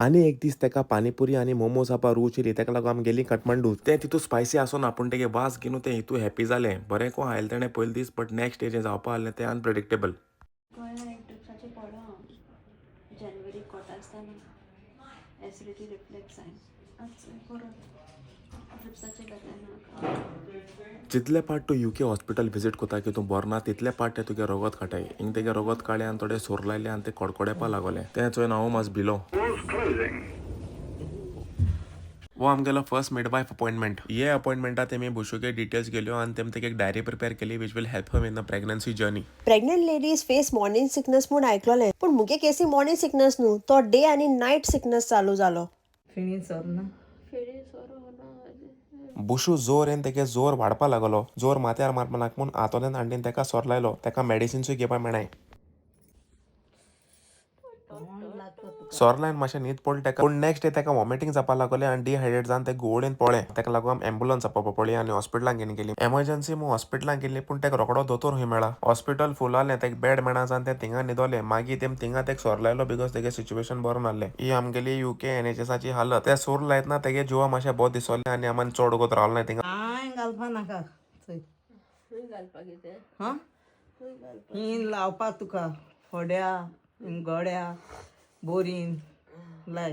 आणि एक दीस तेका पाणीपुरी आणि मोमोज आपा रूच येयली तेका लागून आमी गेली काठमांडू. ते तितू स्पायसी आसून आपूण तेगे वास घेवन ते हितू हॅपी जालें. बरें को आयले तेणें पयले दीस बट नेक्स्ट डे जें जावपा आहलें तें अनप्रेडिक्टेबल. गोंया एक ट्रिप्साचें पळोवं हांव जानेवारी कोटा आसतना एसिडिटी रिफ्लेक्स जायन बरो ट्रिप्साचें बेजाय जितले पाट तूं यूके हॉस्पिटल विजीट कोता की तूं बरो ना तितले पाट ते तुगे रगत काटाय. हिंग तेगे रगत काडलें आनी थोडे सोर लायले आनी ते कडकोडेपा लागोले. तें चोयन हांव मात भिलो. वो आमगेलो फर्स्ट मिडवाइफ अपॉइंटमेंट. ये अपॉइंटमेंटा तेमी बुशूके डिटेल्स गेल्यो आनी तेम तेका एक डायरी प्रिपेअर केली which will help him in the pregnancy journey. Pregnant ladies face morning sickness म्हूण आयकलोलें पूण मुगे केसी मॉर्निंग सिकनेस न्हू तो डे आनी नायट सिकनेस चालू जालो. फेणी सोरो बुशू जोर येन तेगे जोर वाडपा लागलो. जोर माथ्यार मारपा नाक म्हूण आतोल्यान आंटीन तेका सोर लायलो. तेका मेडिसिन्सूय घेवपा मेळ्ळाय. सोर लायन मातशें न्हीद पडली तेका. पूण नेक्स्ट डे तेका वॉमिटींग जावपा लागलें आनी डिहायड्रेट जावन ते गुवळेन पळ्ळें. तेका लागून आमी एम्बुलन्स आपोवपा पडली आनी हॉस्पिटलांत घेवन गेली. एमर्जन्सी म्हूण हॉस्पिटलांत गेली पूण तेका रोकडो दोतोर खंय मेळ्ळा. हॉस्पिटल फूल आहलें तेका बेड मेळना जावन ते थिंगा न्हिदोले. मागीर तेम थिंगा तेका सोर लायलो बिकॉज तेगे सिच्युएशन बरो नासलें. ही आमगेली यूके NHSची हालत. ते सोर लायतना तेगे जिवा मातशें बोर दिसोलें आनी आमी चड वगत रावले नाय थिंगा. घालपा नाका ही लावपा तुका फोड्या गड्या बोरीन लाय